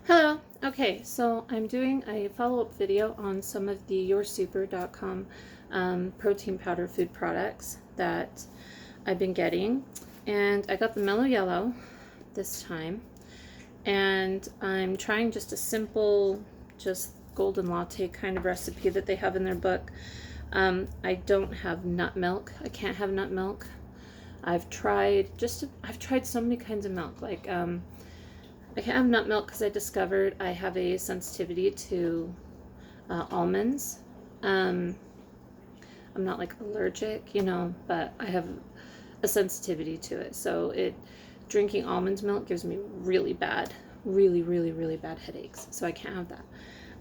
Hello. Okay, so I'm doing a follow-up video on some of the yoursuper.com protein powder food products that I've been getting. And I got the Mellow Yellow this time. And I'm trying just a simple, just golden latte kind of recipe that they have in their book. I don't have nut milk. I can't have nut milk. I've tried so many kinds of milk. I can't have nut milk because I discovered I have a sensitivity to almonds. I'm not like allergic, but I have a sensitivity to it. So drinking almond milk gives me really bad, really bad headaches. So I can't have that.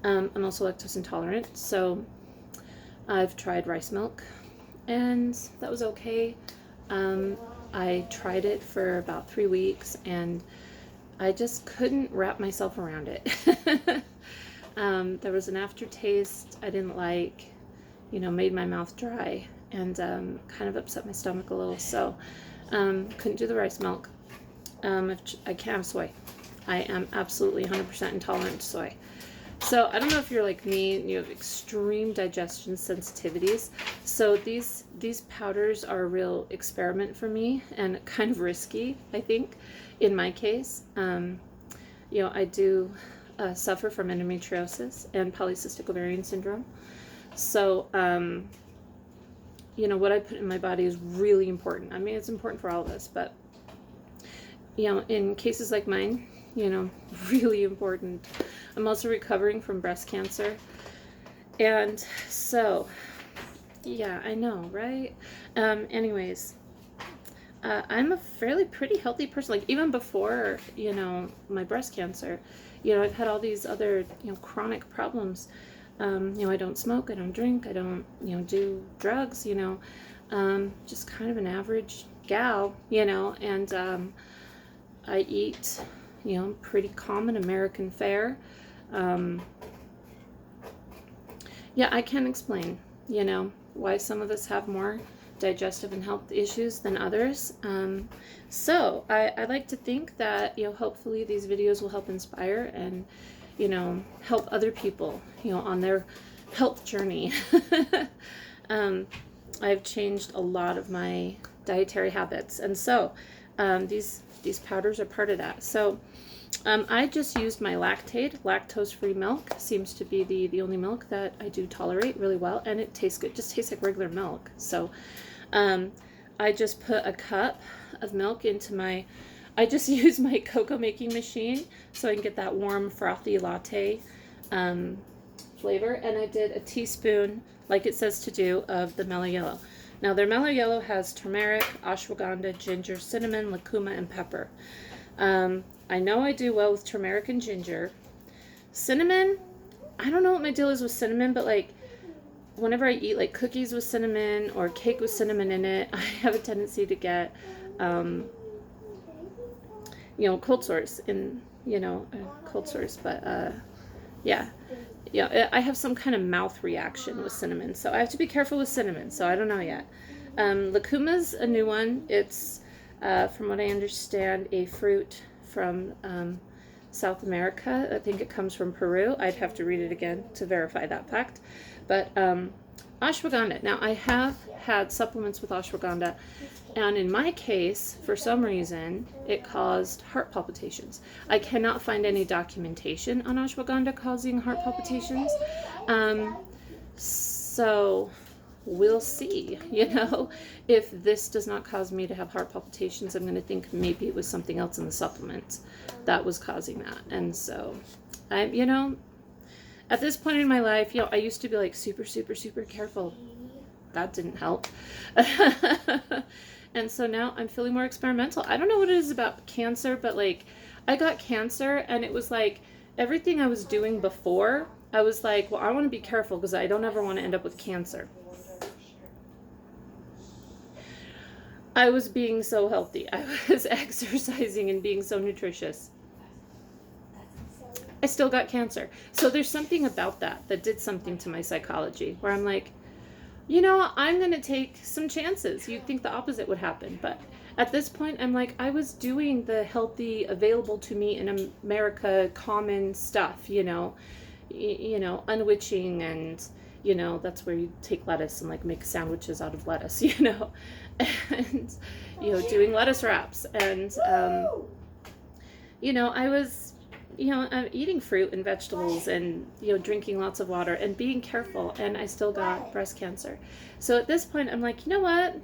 I'm also lactose intolerant. So I've tried rice milk and that was okay. I tried it for about 3 weeks and I just couldn't wrap myself around it. There was an aftertaste I didn't like, made my mouth dry and kind of upset my stomach a little. So couldn't do the rice milk. I can't have soy. I am absolutely 100% intolerant to soy. So I don't know if you're like me and you have extreme digestion sensitivities. So these powders are a real experiment for me and kind of risky, I think, in my case. I do suffer from endometriosis and polycystic ovarian syndrome. So, what I put in my body is really important. I mean, it's important for all of us, but, in cases like mine, really important. I'm also recovering from breast cancer. And so, yeah, I know, right? Anyways, I'm a fairly pretty healthy person. Like even before, my breast cancer, I've had all these other, chronic problems. I don't smoke, I don't drink, I don't, do drugs, just kind of an average gal, and I eat, pretty common American fare. Yeah, I can't explain, why some of us have more digestive and health issues than others. So I like to think that, hopefully these videos will help inspire and, help other people, on their health journey. I've changed a lot of my dietary habits. And so these powders are part of that. So I just used my Lactaid, lactose-free milk. Seems to be the only milk that I do tolerate really well, and it tastes good. Just tastes like regular milk. So I just put a cup of milk into I just use my cocoa making machine so I can get that warm, frothy latte flavor. And I did a teaspoon, like it says to do, of the Mellow Yellow. Now, their Mellow Yellow has turmeric, ashwagandha, ginger, cinnamon, lucuma, and pepper. I know I do well with turmeric and ginger. Cinnamon, I don't know what my deal is with cinnamon, but like whenever I eat like cookies with cinnamon or cake with cinnamon in it, I have a tendency to get, cold sores cold sores. But yeah, I have some kind of mouth reaction with cinnamon, so I have to be careful with cinnamon. So I don't know yet. Lucuma's a new one. It's from what I understand, a fruit from South America. I think it comes from Peru. I'd have to read it again to verify that fact. But ashwagandha. Now, I have had supplements with ashwagandha, and in my case, for some reason, it caused heart palpitations. I cannot find any documentation on ashwagandha causing heart palpitations. So we'll see, if this does not cause me to have heart palpitations. I'm going to think maybe it was something else in the supplements that was causing that. And so at this point in my life, I used to be like super careful. That didn't help. And so now I'm feeling more experimental. I don't know what it is about cancer, but like I got cancer and it was like everything I was doing before, I was like, well, I want to be careful because I don't ever want to end up with cancer. I was being so healthy. I was exercising and being so nutritious. I still got cancer. So there's something about that did something to my psychology where I'm like, I'm going to take some chances. You'd think the opposite would happen, but At this point, I'm like, I was doing the healthy, available to me in America, common stuff, you know, unwitching, and, you know, that's where you take lettuce and like make sandwiches out of lettuce, you know, and, you know, doing lettuce wraps. And, you know, I was, you know, I'm eating fruit and vegetables and, you know, drinking lots of water and being careful, and I still got breast cancer. So at this point, I'm like, you know what?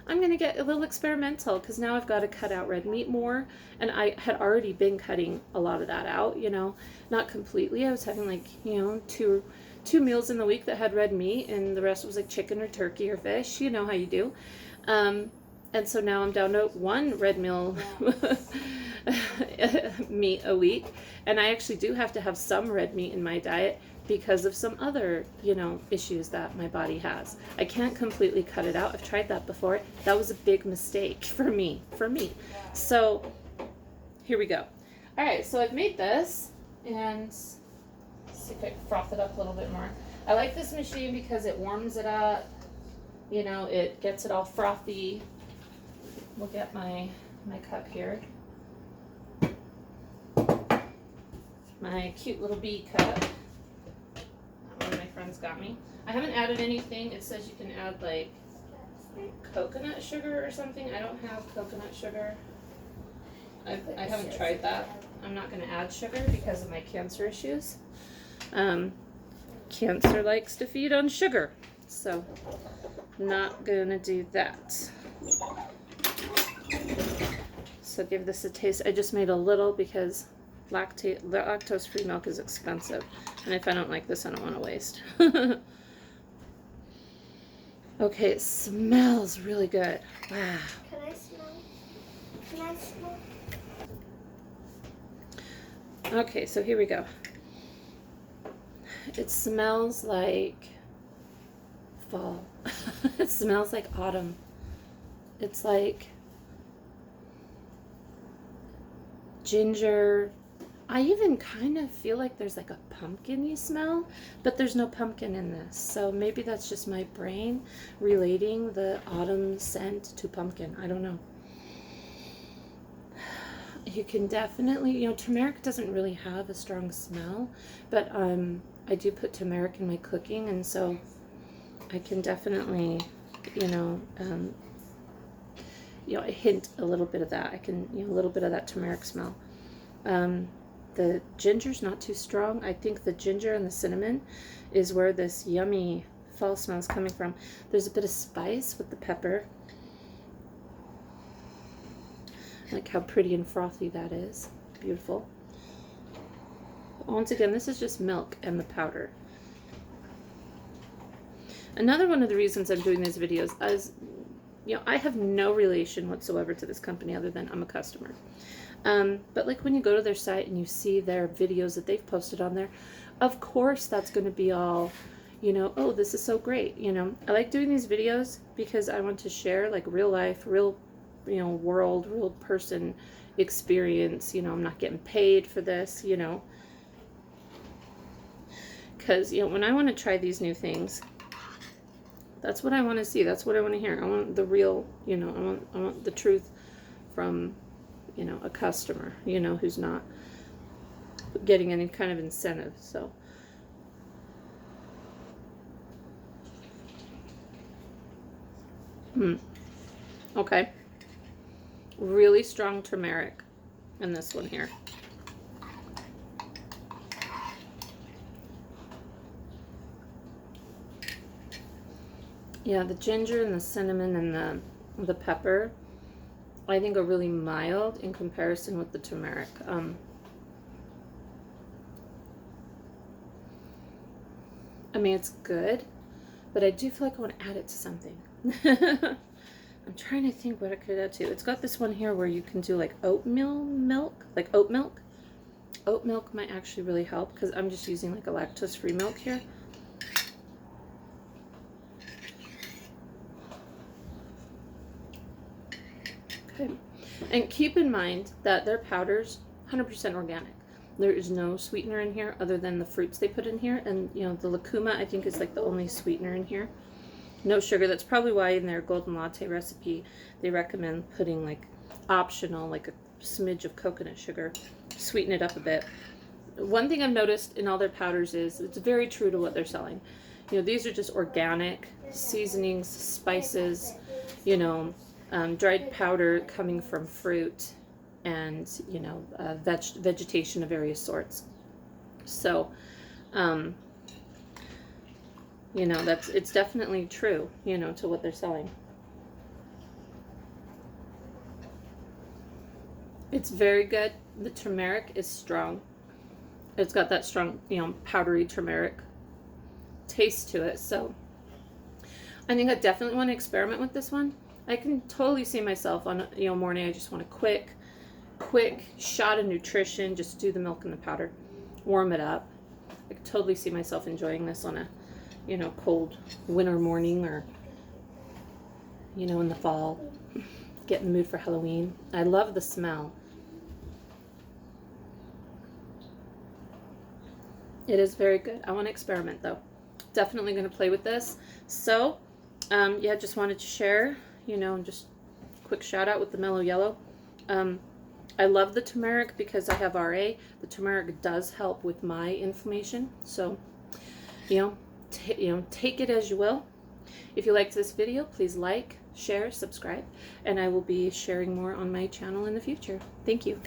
I'm going to get a little experimental, because now I've got to cut out red meat more. And I had already been cutting a lot of that out, you know, not completely. I was having like, you know, two meals in the week that had red meat, and the rest was like chicken or turkey or fish. You know how you do. And so now I'm down to one red meal meat a week. And I actually do have to have some red meat in my diet because of some other, you know, issues that my body has. I can't completely cut it out. I've tried that before. That was a big mistake for me. So here we go. All right, so I've made this, and let's see if I can froth it up a little bit more. I like this machine because it warms it up. You know, it gets it all frothy. We'll get my cup here. My cute little bee cup. That one my friends got me. I haven't added anything. It says you can add like coconut sugar or something. I don't have coconut sugar. I haven't tried that. I'm not going to add sugar because of my cancer issues. Cancer likes to feed on sugar, so not going to do that. So give this a taste. I just made a little because lactose-free milk is expensive, and if I don't like this, I don't want to waste. Okay, it smells really good. Wow. Can I smell? Okay, so here we go. It smells like fall. It smells like autumn. It's like ginger. I even kind of feel like there's like a pumpkin-y smell, but there's no pumpkin in this. So maybe that's just my brain relating the autumn scent to pumpkin. I don't know. You can definitely, you know, turmeric doesn't really have a strong smell, but I do put turmeric in my cooking, and so I can definitely, you know, hint a little bit of that. I can, you know, a little bit of that turmeric smell. The ginger's not too strong. I think the ginger and the cinnamon is where this yummy fall smell is coming from. There's a bit of spice with the pepper. Like how pretty and frothy that is. Beautiful. Once again, this is just milk and the powder. Another one of the reasons I'm doing these videos is, you know, I have no relation whatsoever to this company other than I'm a customer. But like when you go to their site and you see their videos that they've posted on there, of course that's going to be all, you know, oh, this is so great. You know, I like doing these videos because I want to share like real life, real, you know, world, real person experience. You know, I'm not getting paid for this, you know, because, you know, when I want to try these new things, that's what I want to see. That's what I want to hear. I want the real, you know, I want the truth from, you know, a customer, you know, who's not getting any kind of incentive. So okay, really strong turmeric in this one here. Yeah, the ginger and the cinnamon and the pepper, I think, are really mild in comparison with the turmeric. I mean, it's good, but I do feel like I want to add it to something. I'm trying to think what I could add to. It's got this one here where you can do like oatmeal milk, like oat milk. Oat milk might actually really help because I'm just using like a lactose-free milk here. Okay. And keep in mind that their powder's 100% organic. There is no sweetener in here other than the fruits they put in here. And, you know, the lucuma, I think, is like the only sweetener in here. no sugar. That's probably why in their golden latte recipe they recommend putting like optional, like a smidge of coconut sugar, sweeten it up a bit. One thing I've noticed in all their powders is it's very true to what they're selling. You know, these are just organic seasonings, spices, you know, dried powder coming from fruit, and you know, vegetation of various sorts. So, you know, it's definitely true, you know, to what they're selling. It's very good. The turmeric is strong. It's got that strong, you know, powdery turmeric taste to it. So I think I definitely want to experiment with this one. I can totally see myself on, you know, morning. I just want a quick shot of nutrition. Just do the milk and the powder, warm it up. I could totally see myself enjoying this on a, you know, cold winter morning, or, you know, in the fall. Get in the mood for Halloween. I love the smell. It is very good. I want to experiment though. Definitely going to play with this. So, yeah, just wanted to share, you know, just quick shout out with the Mellow Yellow. I love the turmeric because I have RA. The turmeric does help with my inflammation. So, you know, take it as you will. If you liked this video, please like, share, subscribe, and I will be sharing more on my channel in the future. Thank you.